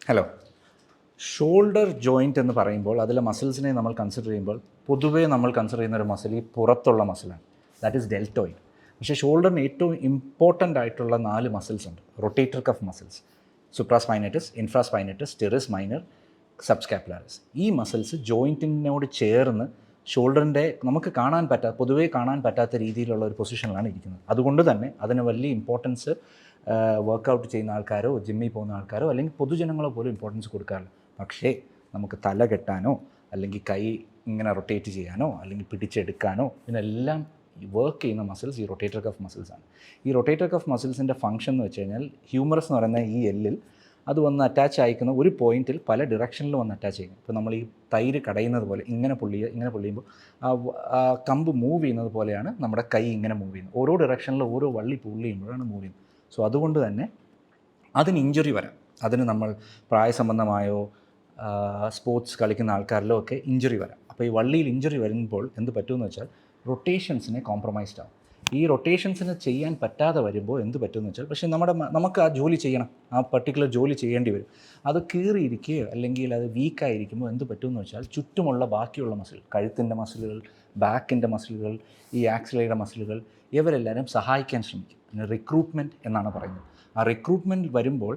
Hello. Shoulder joint എന്ന് പറയുമ്പോൾ അതിലെ മസിൽസിനെ നമ്മൾ കൺസിഡർ ചെയ്യുമ്പോൾ പൊതുവേ നമ്മൾ കൺസിഡർ ചെയ്യുന്ന ഒരു മസിൽ ഈ പുറത്തുള്ള മസിലാണ്, ദാറ്റ് ഈസ് ഡെൽറ്റോയിഡ്. പക്ഷേ ഷോൾഡറിന് ഏറ്റവും ഇമ്പോർട്ടൻ്റ് ആയിട്ടുള്ള 4 മസിൽസ് ഉണ്ട്. Rotator cuff muscles, supraspinatus, infraspinatus, teres minor, subscapularis. ഈ മസിൽസ് ജോയിൻറ്റിനോട് ചേർന്ന് ഷോൾഡറിൻ്റെ നമുക്ക് പൊതുവേ കാണാൻ പറ്റാത്ത രീതിയിലുള്ള ഒരു പൊസിഷനിലാണ് ഇരിക്കുന്നത്. അതുകൊണ്ട് തന്നെ അതിന് വലിയ ഇമ്പോർട്ടൻസ് വർക്കൗട്ട് ചെയ്യുന്ന ആൾക്കാരോ ജിമ്മിൽ പോകുന്ന ആൾക്കാരോ അല്ലെങ്കിൽ പൊതുജനങ്ങളോ പോലും ഇമ്പോർട്ടൻസ് കൊടുക്കാറില്ല. പക്ഷേ നമുക്ക് തല കെട്ടാനോ അല്ലെങ്കിൽ കൈ ഇങ്ങനെ റൊട്ടേറ്റ് ചെയ്യാനോ അല്ലെങ്കിൽ പിടിച്ചെടുക്കാനോ ഇതിനെല്ലാം വർക്ക് ചെയ്യുന്ന മസിൽസ് ഈ റൊട്ടേറ്റർ കഫ് മസിൽസാണ്. ഈ റൊട്ടേറ്റർ കഫ് മസിൽസിൻ്റെ ഫംഗ്ഷൻ എന്ന് വെച്ച് കഴിഞ്ഞാൽ ഹ്യൂമറസ് എന്ന് പറയുന്ന ഈ എല്ലിൽ അത് വന്ന് അറ്റാച്ച് അയക്കുന്ന ഒരു പോയിന്റിൽ പല ഡിറക്ഷനിൽ വന്ന് അറ്റാച്ച് ചെയ്യും. ഇപ്പോൾ നമ്മൾ ഈ തൈര് കടയുന്നത് പോലെ ഇങ്ങനെ പൊള്ളിയുമ്പോൾ ആ കമ്പ് മൂവ് ചെയ്യുന്നത് പോലെയാണ് നമ്മുടെ കൈ ഇങ്ങനെ മൂവ് ചെയ്യുന്നത്. ഓരോ ഡിറക്ഷനിൽ ഓരോ വള്ളി പുള്ളി ചെയ്യുമ്പോഴാണ് മൂവ് ചെയ്യുന്നത്. സോ അതുകൊണ്ട് തന്നെ അതിന് ഇഞ്ചുറി വരാം. അതിന് നമ്മൾ പ്രായസംബന്ധമായോ സ്പോർട്സ് കളിക്കുന്ന ആൾക്കാരിലോ ഒക്കെ ഇഞ്ചുറി വരാം. അപ്പോൾ ഈ വള്ളിയിൽ ഇഞ്ചുറി വരുമ്പോൾ എന്ത് പറ്റുമെന്ന് വെച്ചാൽ റൊട്ടേഷൻസിനെ കോംപ്രമൈസ്ഡ് ആവും. ഈ റൊട്ടേഷൻസിന് ചെയ്യാൻ പറ്റാതെ വരുമ്പോൾ എന്ത് പറ്റുമെന്ന് വെച്ചാൽ പക്ഷേ നമുക്ക് ആ ജോലി ചെയ്യണം, ആ പർട്ടിക്കുലർ ജോലി ചെയ്യേണ്ടി വരും. അത് കീറിയിരിക്കുകയോ അല്ലെങ്കിൽ അത് വീക്കായിരിക്കുമ്പോൾ എന്ത് പറ്റുമെന്ന് വെച്ചാൽ ചുറ്റുമുള്ള ബാക്കിയുള്ള മസിൽ, കഴുത്തിൻ്റെ മസിലുകൾ, ബാക്കിൻ്റെ മസിലുകൾ, ഈ ആക്സിലയുടെ മസിലുകൾ, ഇവരെല്ലാവരും സഹായിക്കാൻ ശ്രമിക്കും. പിന്നെ റിക്രൂട്ട്മെൻറ്റ് എന്നാണ് പറയുന്നത്. ആ റിക്രൂട്ട്മെൻറ്റ് വരുമ്പോൾ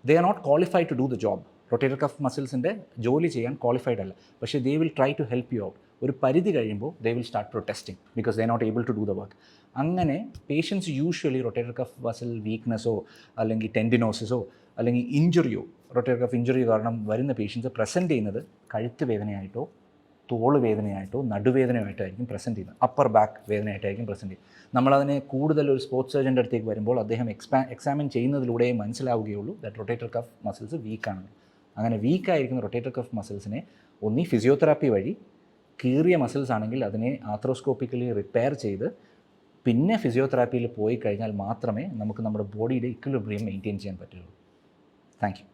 they are not qualified to do the job. Rotator cuff മസിൽസിൻ്റെ ജോലി ചെയ്യാൻ ക്വാളിഫൈഡ് അല്ല, പക്ഷേ they will try to help you out. ഒരു പരിധി കഴിയുമ്പോൾ they will start protesting because they not able to do the work. അങ്ങനെ patients usually rotator cuff muscle വീക്ക്നെസ്സോ അല്ലെങ്കിൽ ടെൻഡിനോസിസോ അല്ലെങ്കിൽ ഇഞ്ചുറിയോ, റൊട്ടേറ്റർ കഫ് ഇഞ്ചുറി കാരണം വരുന്ന പേഷ്യൻസ് പ്രസൻറ്റ് ചെയ്യുന്നത് കഴുത്ത് വേദനയായിട്ടോ തോള് വേദനയായിട്ടോ നടുവേദനയായിട്ടോ ആയിരിക്കും പ്രസൻറ്റ് ചെയ്യുന്നത്. അപ്പർ ബാക്ക് വേദനയായിട്ടായിരിക്കും പ്രസൻറ്റ് ചെയ്യുന്നത്. നമ്മളതിനെ കൂടുതൽ ഒരു സ്പോർട്സ് സർജൻ്റെ അടുത്തേക്ക് വരുമ്പോൾ അദ്ദേഹം എക്സാമിൻ ചെയ്യുന്നതിലൂടെ മനസ്സിലാവുകയുള്ളൂ ദാറ്റ് റൊട്ടേറ്റർ കഫ് മസിൽസ് വീക്കാണ്. അങ്ങനെ വീക്കായിരിക്കുന്ന റൊട്ടേറ്റർ കഫ് മസിൽസിനെ ഒന്നീ ഫിസിയോതെറാപ്പി വഴി, കീറിയ മസിൽസ് ആണെങ്കിൽ അതിനെ ആർത്രോസ്കോപ്പിക്കലി റിപ്പയർ ചെയ്ത് പിന്നെ ഫിസിയോതെറാപ്പിയിൽ പോയി കഴിഞ്ഞാൽ മാത്രമേ നമുക്ക് നമ്മുടെ ബോഡിയുടെ ഇക്വിലിബ്രിയം മെയിൻറ്റെയിൻ ചെയ്യാൻ പറ്റുള്ളൂ. Thank you.